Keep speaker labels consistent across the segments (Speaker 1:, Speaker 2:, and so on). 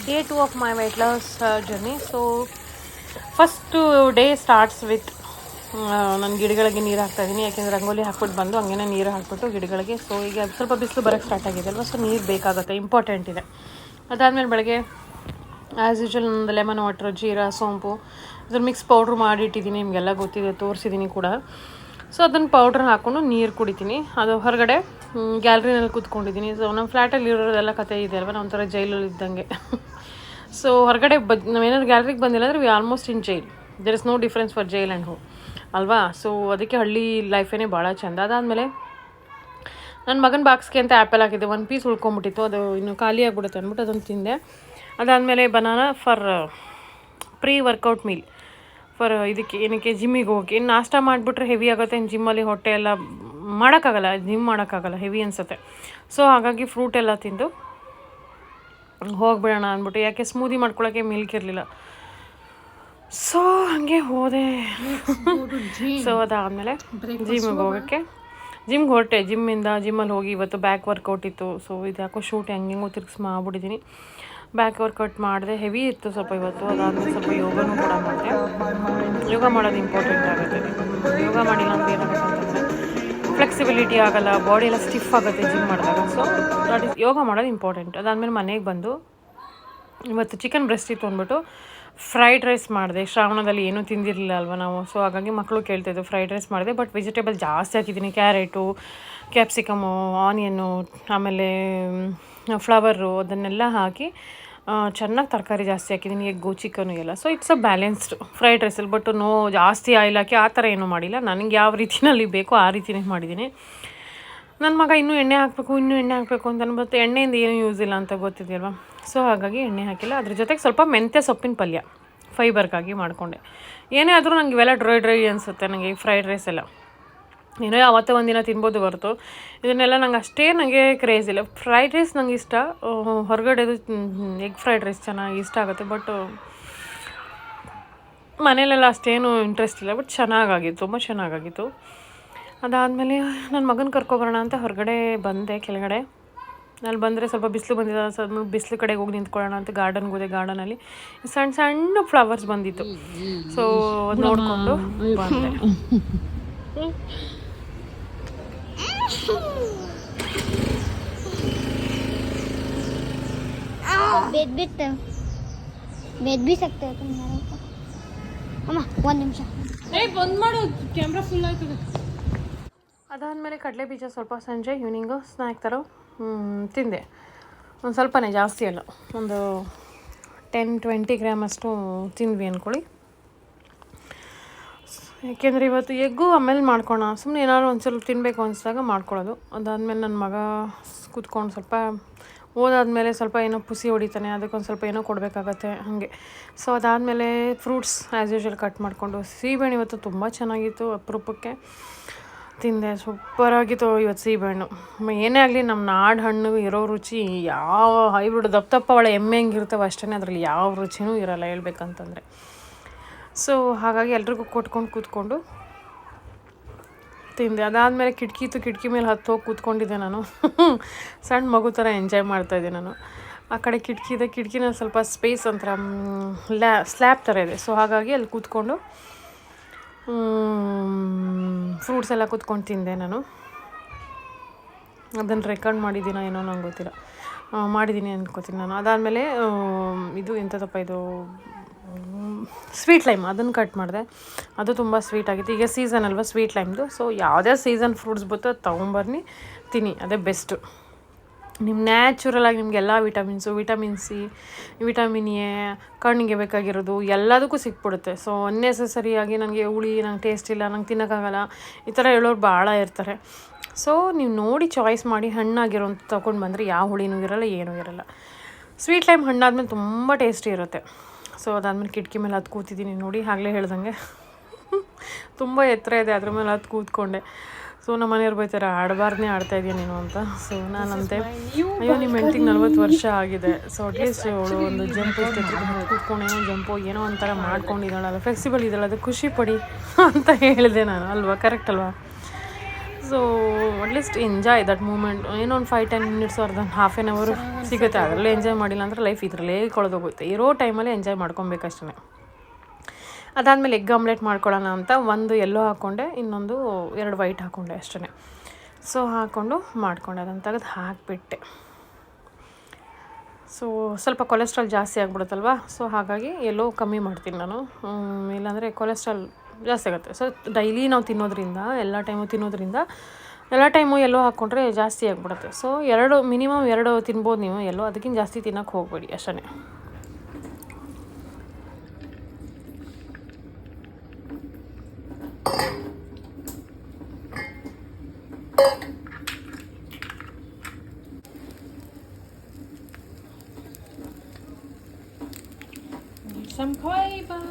Speaker 1: Day 2 of my weight loss journey. So first day starts with ನಾನು ಗಿಡಗಳಿಗೆ ನೀರು ಹಾಕ್ತಾಯಿದ್ದೀನಿ. ಯಾಕೆಂದರೆ ರಂಗೋಲಿ ಹಾಕ್ಬಿಟ್ಟು ಬಂದು ಹಂಗೇ ನೀರು ಹಾಕ್ಬಿಟ್ಟು ಗಿಡಗಳಿಗೆ. ಸೊ ಈಗ ಸ್ವಲ್ಪ ಬಿಸಿಲು ಬರೋಕ್ಕೆ ಸ್ಟಾರ್ಟ್ ಆಗಿದೆ ಅಲ್ವಾ, ಸೊ ನೀರು ಬೇಕಾಗುತ್ತೆ, ಇಂಪಾರ್ಟೆಂಟ್ ಇದೆ. ಅದಾದಮೇಲೆ ಬೆಳಗ್ಗೆ ಆ್ಯಸ್ ಯೂಶ್ವಲ್ ಒಂದು ಲೆಮನ್ ವಾಟ್ರ್, ಜೀರಾ, ಸೋಂಪು ಅದ್ರ ಮಿಕ್ಸ್ ಪೌಡ್ರ್ ಮಾಡಿಟ್ಟಿದ್ದೀನಿ. ನಿಮಗೆಲ್ಲ ಗೊತ್ತಿದೆ, ತೋರಿಸಿದ್ದೀನಿ ಕೂಡ. ಸೊ ಅದನ್ನು ಪೌಡ್ರ್ ಹಾಕ್ಕೊಂಡು ನೀರು ಕುಡಿತೀನಿ. ಅದು ಹೊರಗಡೆ ಗ್ಯಾಲ್ರಿನಲ್ಲಿ ಕೂತ್ಕೊಂಡಿದ್ದೀನಿ. ಸೊ ನಮ್ಮ ಫ್ಲ್ಯಾಟಲ್ಲಿ ಇರೋದೆಲ್ಲ ಕತೆ ಇದೆ ಅಲ್ವಾ, ನಾವು ಒಂಥರ ಜೈಲಲ್ಲಿ ಇದ್ದಂಗೆ. ಸೊ ಹೊರಗಡೆ ನಾವೇನಾದ್ರು ಗ್ಯಾಲರಿಗೆ ಬಂದಿಲ್ಲ ಅಂದರೆ we almost in jail. There is no difference for jail and home ಅಲ್ವಾ. ಸೊ ಅದಕ್ಕೆ ಹಳ್ಳಿ ಲೈಫೇ ಭಾಳ ಚೆಂದ. ಅದಾದಮೇಲೆ ನನ್ನ ಮಗನ ಬಾಕ್ಸ್ಗೆ ಅಂತ ಆ್ಯಪಲ್ ಹಾಕಿದ್ದೆ. 1 ಪೀಸ್ ಉಳ್ಕೊಂಬಿಟ್ಟಿತ್ತು, ಅದು ಇನ್ನು ಖಾಲಿ ಆಗಿಬಿಡುತ್ತೆ ಅಂದ್ಬಿಟ್ಟು ಅದನ್ನು ತಿಂದೆ. ಅದಾದಮೇಲೆ banana for pre workout meal for ಏನಕ್ಕೆ ಜಿಮ್ಮಿಗೆ ಹೋಗಿ. ಇನ್ನು ನಾಷ್ಟ ಮಾಡಿಬಿಟ್ರೆ ಹೆವಿ ಆಗುತ್ತೆ. ಇನ್ನು ಜಿಮ್ಮಲ್ಲಿ ಹೊಟ್ಟೆ ಎಲ್ಲ ಮಾಡೋಕ್ಕಾಗಲ್ಲ, ಜಿಮ್ ಮಾಡೋಕ್ಕಾಗಲ್ಲ, ಹೆವಿ ಅನಿಸುತ್ತೆ. ಸೊ ಹಾಗಾಗಿ ಫ್ರೂಟ್ ಎಲ್ಲ ತಿಂದು ಹೋಗ್ಬಿಡೋಣ ಅಂದ್ಬಿಟ್ಟು. ಯಾಕೆ ಸ್ಮೂದಿ ಮಾಡ್ಕೊಳ್ಳೋಕ್ಕೆ ಮಿಲ್ಕ್ ಇರಲಿಲ್ಲ. ಸೊ ಹಾಗೆ ಹೋದೆ. ಸೊ ಅದಾದಮೇಲೆ ಜಿಮ್ಗೆ ಹೊರಟೆ. ಜಿಮ್ಮಲ್ಲಿ ಹೋಗಿ ಇವತ್ತು ಬ್ಯಾಕ್ ವರ್ಕೌಟ್ ಇತ್ತು. ಸೊ ಇದು ಯಾಕೋ ಶೂಟ್ ಹೆಂಗೆಂಗೋ ತಿರ್ಗಿಸಿ ಮಾಡ್ಬಿಟ್ಟಿದ್ದೀನಿ. ಬ್ಯಾಕ್ ವರ್ಕೌಟ್ ಮಾಡಿದೆ, ಹೆವಿ ಇತ್ತು ಸ್ವಲ್ಪ ಇವತ್ತು. ಅದಾದಮೇಲೆ ಸ್ವಲ್ಪ ಯೋಗನೂ ಕೂಡ ಮಾಡಿದೆ. ಯೋಗ ಮಾಡೋದು ಇಂಪಾರ್ಟೆಂಟ್ ಆಗುತ್ತೆ. ಯೋಗ ಮಾಡಿಲ್ಲ ಅಂತ ಏನಾಗುತ್ತೆ ಅಂತಂದರೆ ಫ್ಲೆಕ್ಸಿಬಿಲಿಟಿ ಆಗೋಲ್ಲ, ಬಾಡಿ ಎಲ್ಲ ಸ್ಟಿಫ್ ಆಗುತ್ತೆ ಜಿಮ್ ಮಾಡಿದಾಗ. ಸೊ ದಟ್ ಇಸ್ ಯೋಗ ಮಾಡೋದು ಇಂಪಾರ್ಟೆಂಟ್. ಅದಾದಮೇಲೆ ಮನೆಗೆ ಬಂದು ಇವತ್ತು ಚಿಕನ್ ಬ್ರೆಸ್ಟ್ ಇತ್ತು ಅಂದ್ಬಿಟ್ಟು ಫ್ರೈಡ್ ರೈಸ್ ಮಾಡಿದೆ. ಶ್ರಾವಣದಲ್ಲಿ ಏನೂ ತಿಂದಿರಲಿಲ್ಲ ಅಲ್ವಾ ನಾವು. ಸೊ ಹಾಗಾಗಿ ಮಕ್ಕಳು ಕೇಳ್ತಾಯಿದ್ದು ಫ್ರೈಡ್ ರೈಸ್ ಮಾಡಿದೆ. ಬಟ್ ವೆಜಿಟೇಬಲ್ ಜಾಸ್ತಿ ಹಾಕಿದ್ದೀನಿ. ಕ್ಯಾರೆಟು, ಕ್ಯಾಪ್ಸಿಕಮು, ಆನಿಯನ್ನು, ಆಮೇಲೆ ಫ್ಲವರು ಅದನ್ನೆಲ್ಲ ಹಾಕಿ ಚೆನ್ನಾಗಿ ತರಕಾರಿ ಜಾಸ್ತಿ ಹಾಕಿದ್ದೀನಿ. ಎಗ್ಗು, ಚಿಕನು ಎಲ್ಲ. So it's a balanced fried ರೈಸಲ್ಲಿ. ಬಟ್ ನೋ ಜಾಸ್ತಿ ಆಯಿಲ್ ಹಾಕಿ ಆ ಥರ ಏನೂ ಮಾಡಿಲ್ಲ. ನನಗೆ ಯಾವ ರೀತಿಯಲ್ಲಿ ಬೇಕೋ ಆ ರೀತಿಯೇ ಮಾಡಿದ್ದೀನಿ. ನನ್ನ ಮಗ ಇನ್ನೂ ಎಣ್ಣೆ ಹಾಕಬೇಕು ಅಂತ ಅನ್ಬತ್ತು. ಎಣ್ಣೆಯಿಂದ ಏನೂ ಯೂಸ್ ಇಲ್ಲ ಅಂತ ಗೊತ್ತಿದೆಯಲ್ವ. ಸೊ ಹಾಗಾಗಿ ಎಣ್ಣೆ ಹಾಕಿಲ್ಲ. ಅದ್ರ ಜೊತೆಗೆ ಸ್ವಲ್ಪ ಮೆಂತ್ಯ ಸೊಪ್ಪಿನ ಪಲ್ಯ ಫೈಬರ್ಗಾಗಿ ಮಾಡಿಕೊಂಡೆ. ಏನೇ ಆದರೂ ನನಗೆ ಇವೆಲ್ಲ ಡ್ರೈ ಅನಿಸುತ್ತೆ ನನಗೆ ಈ ಫ್ರೈಡ್ ರೈಸ್ ಎಲ್ಲ. ಏನೋ ಯಾವತ್ತೋ ಒಂದಿನ ತಿನ್ಬೋದು ಹೊರತು ಇದನ್ನೆಲ್ಲ ನನಗೆ ಕ್ರೇಜ್ ಇಲ್ಲ. ಫ್ರೈಡ್ ರೈಸ್ ನಂಗೆ ಇಷ್ಟ. ಹೊರಗಡೆದು ಎಗ್ ಫ್ರೈಡ್ ರೈಸ್ ಚೆನ್ನಾಗಿ ಇಷ್ಟ ಆಗುತ್ತೆ. ಬಟ್ ಮನೇಲೆಲ್ಲ ಅಷ್ಟೇನು ಇಂಟ್ರೆಸ್ಟ್ ಇಲ್ಲ. ಬಟ್ ಚೆನ್ನಾಗಾಗಿತ್ತು, ತುಂಬ ಚೆನ್ನಾಗಾಗಿತ್ತು. ಅದಾದಮೇಲೆ ನನ್ನ ಮಗನ ಕರ್ಕೊಬರೋಣ ಅಂತ ಹೊರಗಡೆ ಬಂದೆ ಕೆಳಗಡೆ. ಅಲ್ಲಿ ಬಂದರೆ ಸ್ವಲ್ಪ ಬಿಸಿಲು ಬಂದಿದೆ. ಸ್ವಲ್ಪ ಬಿಸಿಲು ಕಡೆಗೆ ಹೋಗಿ ನಿಂತ್ಕೊಳ್ಳೋಣ ಅಂತ ಗಾರ್ಡನ್ಗೆ ಹೋದೆ. ಗಾರ್ಡನಲ್ಲಿ ಸಣ್ಣ ಸಣ್ಣ ಫ್ಲವರ್ಸ್ ಬಂದಿತ್ತು. ಸೊ ನೋಡಿಕೊಂಡು ಬಂದೆ. ಬಂದ್ ಮಾಡು, ಕ್ಯಾಮ್ರಾ ಫುಲ್ ಆಯ್ತದೆ. ಅದಾದಮೇಲೆ ಕಡಲೆ ಬೀಜ ಸ್ವಲ್ಪ ಸಂಜೆ ಈವ್ನಿಂಗು ಸ್ನ್ಯಾಕ್ ಥರ ತಿಂದೆ. ಒಂದು ಸ್ವಲ್ಪನೇ, ಜಾಸ್ತಿ ಅಲ್ಲ, ಒಂದು 10-20 ಗ್ರಾಮ್ ಅಷ್ಟು ತಿಂದ್ವಿ ಅಂದ್ಕೊಳ್ಳಿ. ಯಾಕೆಂದರೆ ಇವತ್ತು ಎಗ್ಗು ಆಮೇಲೆ ಮಾಡ್ಕೊಳ್ಳೋಣ, ಸುಮ್ಮನೆ ಏನಾದ್ರು ಒಂದು ಸ್ವಲ್ಪ ತಿನ್ನಬೇಕು ಅನಿಸಿದಾಗ ಮಾಡ್ಕೊಳ್ಳೋದು. ಅದಾದಮೇಲೆ ನನ್ನ ಮಗ ಕೂತ್ಕೊಂಡು ಸ್ವಲ್ಪ ಓದಾದ್ಮೇಲೆ ಸ್ವಲ್ಪ ಏನೋ ಪುಸಿ ಹೊಡಿತಾನೆ, ಅದಕ್ಕೊಂದು ಸ್ವಲ್ಪ ಏನೋ ಕೊಡಬೇಕಾಗತ್ತೆ ಹಾಗೆ. ಸೊ ಅದಾದಮೇಲೆ ಫ್ರೂಟ್ಸ್ ಆ್ಯಸ್ ಯೂಶ್ವಲ್ ಕಟ್ ಮಾಡಿಕೊಂಡು. ಸೀಬೆಹಣ್ಣು ಇವತ್ತು ತುಂಬ ಚೆನ್ನಾಗಿತ್ತು, ಅಪರೂಪಕ್ಕೆ ತಿಂದೆ. ಸೂಪರಾಗಿತ್ತು ಇವತ್ತು ಸೀಬೆಹಣ್ಣು. ಏನೇ ಆಗಲಿ ನಮ್ಮ ನಾಡು ಹಣ್ಣು ಇರೋ ರುಚಿ ಯಾವ ಹೈಬ್ರಿಡ್ ದಪ್ಪ ಒಳ್ಳೆ ಎಮ್ಮೆ ಹೆಂಗಿರ್ತವೆ ಅಷ್ಟೇ, ಅದರಲ್ಲಿ ಯಾವ ರುಚಿನೂ ಇರೋಲ್ಲ ಹೇಳ್ಬೇಕಂತಂದರೆ. ಸೊ ಹಾಗಾಗಿ ಎಲ್ರಿಗೂ ಕೊಟ್ಕೊಂಡು ಕೂತ್ಕೊಂಡು ತಿಂದೆ. ಅದಾದಮೇಲೆ ಕಿಟಕಿ ಮೇಲೆ ಹೋಗಿ ಕೂತ್ಕೊಂಡಿದ್ದೆ ನಾನು. ಸಣ್ಣ ಮಗು ಥರ ಎಂಜಾಯ್ ಮಾಡ್ತಾಯಿದ್ದೆ ನಾನು. ಆ ಕಡೆ ಕಿಟಕಿ ಇದೆ, ಕಿಟಕಿನಲ್ಲಿ ಸ್ವಲ್ಪ ಸ್ಪೇಸ್ ಒಂಥರ ಸ್ಲ್ಯಾಬ್ ಥರ ಇದೆ. ಸೊ ಹಾಗಾಗಿ ಅಲ್ಲಿ ಕೂತ್ಕೊಂಡು ಫ್ರೂಟ್ಸ್ ಎಲ್ಲ ಕೂತ್ಕೊಂಡು ತಿಂದೆ ನಾನು. ಅದನ್ನು ರೆಕಾರ್ಡ್ ಮಾಡಿದ್ದೀನೋ ಏನೋ ನಂಗೆ ಗೊತ್ತಿಲ್ಲ, ಮಾಡಿದ್ದೀನಿ ಅಂದ್ಕೋತೀನಿ ನಾನು. ಅದಾದಮೇಲೆ ಇದು ಎಂಥದಪ್ಪ ಇದು ಸ್ವೀಟ್ ಲೈಮ್, ಅದನ್ನು ಕಟ್ ಮಾಡಿದೆ. ಅದು ತುಂಬ ಸ್ವೀಟ್ ಆಗಿತ್ತು. ಈಗ ಸೀಸನ್ ಅಲ್ವಾ ಸ್ವೀಟ್ ಲೈಮ್ದು. ಸೊ ಯಾವುದೇ ಸೀಸನ್ ಫ್ರೂಟ್ಸ್ ಬರ್ತೋ ಅದು ತೊಗೊಂಬರ್ನಿ ತಿನ್ನಿ, ಅದೇ ಬೆಸ್ಟು. ನಿಮ್ಮ ನ್ಯಾಚುರಲಾಗಿ ನಿಮಗೆಲ್ಲ vitamins, vitamin C, vitamin A, ಕಣ್ಣಿಗೆ ಬೇಕಾಗಿರೋದು ಎಲ್ಲದಕ್ಕೂ ಸಿಕ್ಬಿಡುತ್ತೆ. ಸೊ ಅನ್ನೆಸೆಸರಿಯಾಗಿ ನನಗೆ ಹುಳಿ, ನಂಗೆ ಟೇಸ್ಟ್ ಇಲ್ಲ, ನಂಗೆ ತಿನ್ನೋಕ್ಕಾಗಲ್ಲ, ಈ ಥರ ಹೇಳೋರು ಭಾಳ ಇರ್ತಾರೆ. ಸೊ ನೀವು ನೋಡಿ ಚಾಯ್ಸ್ ಮಾಡಿ ಹಣ್ಣಾಗಿರೋಂಥ ತೊಗೊಂಡು ಬಂದರೆ ಯಾವ ಹುಳಿನೂ ಇರೋಲ್ಲ, ಏನೂ ಇರೋಲ್ಲ. ಸ್ವೀಟ್ ಲೈಮ್ ಹಣ್ಣಾದ್ಮೇಲೆ ತುಂಬ ಟೇಸ್ಟಿ ಇರುತ್ತೆ. ಸೊ ಅದಾದಮೇಲೆ ಕಿಟಕಿ ಮೇಲೆ ಹತ್ತು ಕೂತಿದ್ದೀನಿ ನೋಡಿ, ಆಗಲೇ ಹೇಳ್ದಂಗೆ ತುಂಬ ಎತ್ತರ ಇದೆ, ಅದ್ರ ಮೇಲೆ ಹತ್ತು ಕೂತ್ಕೊಂಡೆ. ಸೊ ನಮ್ಮ ಮನೆಯವ್ರು ಬೈತಾರೆ, ಆಡಬಾರ್ದೇ ಆಡ್ತಾಯಿದ್ಯಾ ನೀನು ಅಂತ. ಸೊ ನಾನಂತೆ, ಅಯ್ಯೋ ನಿಮ್ಮ ಹೆಂಡ್ತಿಗೆ 40 ವರ್ಷ ಆಗಿದೆ. ಸೊ ಅಟ್ಲೀಸ್ಟ್ ಅವಳು ಒಂದು ಜಂಪ್ ಕೂತ್ಕೊಂಡು ಏನೋ ಒಂಥರ ಮಾಡ್ಕೊಂಡಿದ್ದಾಳಲ್ಲ, ಫ್ಲೆಕ್ಸಿಬಲ್ ಇದ್ದಾಳೆ, ಅದು ಖುಷಿ ಪಡಿ ಅಂತ ಹೇಳಿದೆ ನಾನು, ಅಲ್ವಾ, ಕರೆಕ್ಟ್ ಅಲ್ವಾ. So so at least enjoy that moment. ಏನೋ ಒಂದು 5-10 ಮಿನಿಟ್ಸ್ ಹಾಫ್ ಆನ್ ಅವರ್ ಸಿಗುತ್ತೆ, ಅದರಲ್ಲೇ ಎಂಜಾಯ್ ಮಾಡಿಲ್ಲ ಅಂದರೆ ಲೈಫ್ ಇದರಲ್ಲೇ ಕಳೆದೋಗುತ್ತೆ. ಇರೋ ಟೈಮಲ್ಲಿ ಎಂಜಾಯ್ ಮಾಡ್ಕೊಬೇಕಷ್ಟೇ. ಅದಾದಮೇಲೆ ಎಗ್ ಆಮ್ಲೆಟ್ ಮಾಡ್ಕೊಳ್ಳೋಣ ಅಂತ ಒಂದು ಎಲ್ಲೋ ಹಾಕ್ಕೊಂಡೆ, ಇನ್ನೊಂದು 2 ವೈಟ್ ಹಾಕ್ಕೊಂಡೆ ಅಷ್ಟೇ. ಸೊ ಹಾಕ್ಕೊಂಡು ಮಾಡ್ಕೊಂಡೆ, ಅದನ್ನು ತೆಗೆದು ಹಾಕಿಬಿಟ್ಟೆ. ಸೊ ಸ್ವಲ್ಪ ಕೊಲೆಸ್ಟ್ರಾಲ್ ಜಾಸ್ತಿ ಆಗಿಬಿಡುತ್ತಲ್ವ, ಸೊ ಹಾಗಾಗಿ ಎಲ್ಲೋ ಕಮ್ಮಿ ಮಾಡ್ತೀನಿ ನಾನು, ಇಲ್ಲಾಂದರೆ ಕೊಲೆಸ್ಟ್ರಾಲ್ ಜಾಸ್ತಿ ಆಗುತ್ತೆ. ಸೊ ಡೈಲಿ ನಾವು ತಿನ್ನೋದ್ರಿಂದ, ಎಲ್ಲ ಟೈಮು ಎಲ್ಲೋ ಹಾಕ್ಕೊಂಡ್ರೆ ಜಾಸ್ತಿ ಆಗಿಬಿಡುತ್ತೆ. ಸೊ ಮಿನಿಮಮ್ 2 ತಿನ್ಬೋದು ನೀವು ಎಲ್ಲೋ, ಅದಕ್ಕಿಂತ ಜಾಸ್ತಿ ತಿನ್ನೋಕ್ಕೆ ಹೋಗಬೇಡಿ ಅಷ್ಟೇ. Some fiber.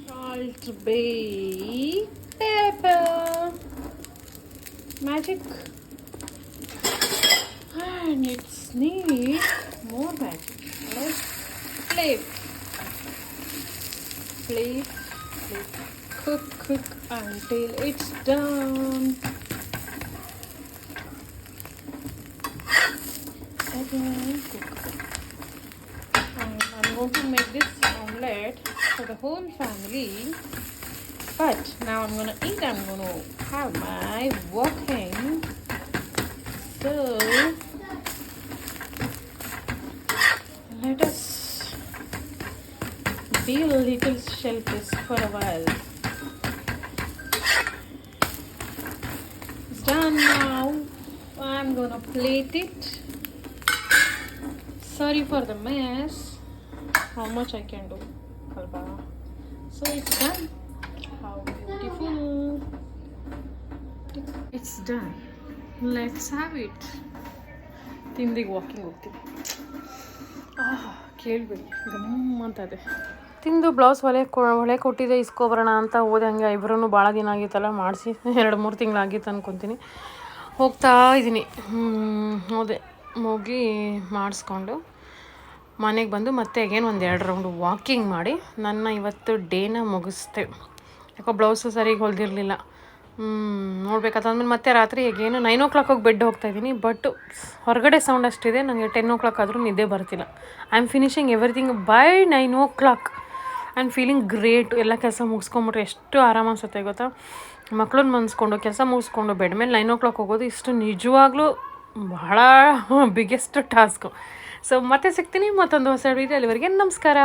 Speaker 1: Salt, bay, pepper, magic, and it's need more magic. Let's flip. Cook until it's done. Again, cook. And I'm going to make this omelette for the whole family. But now I'm going to eat. I'm going to have my walking. So let us be a little selfish for a while. It's done now. I'm going to plate it. Sorry for the mess. How much I can do, Kalba. So it's done. How beautiful. It's done. Let's have it. ತಿಂದಿಗೆ walking ಹೋಗ್ತೀವಿ. ಕೇಳಬೇಡಿ, ಗಮ್ಮ ಅಂತ ಇದೆ. ತಿಂದು blouse ಹೊಲೆ ಕೊಟ್ಟಿದ್ದೆ, ಇಸ್ಕೊಬರೋಣ ಅಂತ ಹೋದೆ. ಹಂಗೆ ಇಬ್ಬರೂ ಭಾಳ ದಿನ ಆಗಿತ್ತಲ್ಲ, ಮಾಡಿಸಿ 2-3 ತಿಂಗಳಾಗಿತ್ತು ಅನ್ಕೊತೀನಿ. ಹೋಗ್ತಾ ಇದ್ದೀನಿ. ಹೋದೆ, ಹೋಗಿ ಮಾಡಿಸ್ಕೊಂಡು ಮನೆಗೆ ಬಂದು ಮತ್ತೆ ಅಗೇನ್ 1-2 ರೌಂಡ್ ವಾಕಿಂಗ್ ಮಾಡಿ ನನ್ನ ಇವತ್ತು ಡೇನ ಮುಗಿಸ್ತೆ. ಯಾಕೋ ಬ್ಲೌಸು ಸರಿಗೆ ಹೊಲ್ದಿರಲಿಲ್ಲ, ನೋಡ್ಬೇಕಾದ್ಮೇಲೆ ಮತ್ತೆ ರಾತ್ರಿ ಅಗೇನು 9 o'clock ಹೋಗಿ ಬೆಡ್ ಹೋಗ್ತಾಯಿದ್ದೀನಿ. ಬಟ್ ಹೊರಗಡೆ ಸೌಂಡ್ ಅಷ್ಟಿದೆ, ನನಗೆ 10 o'clock ಆದರೂ ನಿದ್ದೆ ಬರ್ತಿಲ್ಲ. I am finishing everything by 9 o'clock. I am feeling great. ಎಲ್ಲ ಕೆಲಸ ಮುಗಿಸ್ಕೊಂಬಿಟ್ರೆ ಎಷ್ಟು ಆರಾಮ ಅನ್ಸುತ್ತೆ ಗೊತ್ತಾ. ಮಕ್ಕಳನ್ನ ಮನ್ಸ್ಕೊಂಡು ಕೆಲಸ ಮುಗಿಸ್ಕೊಂಡು ಬೆಡ್ ಮೇಲೆ 9 o'clock ಹೋಗೋದು ಇಷ್ಟು ನಿಜವಾಗ್ಲೂ ಬಹಳ ಬಿಗ್ಗೆಸ್ಟ್ ಟಾಸ್ಕು. ಸೊ ಮತ್ತೆ ಸಿಗ್ತೀನಿ ಮತ್ತೊಂದು ಹೊಸ ವಿಡಿಯೋ. ಅಲ್ಲಿವರೆಗೆ ನಮಸ್ಕಾರ.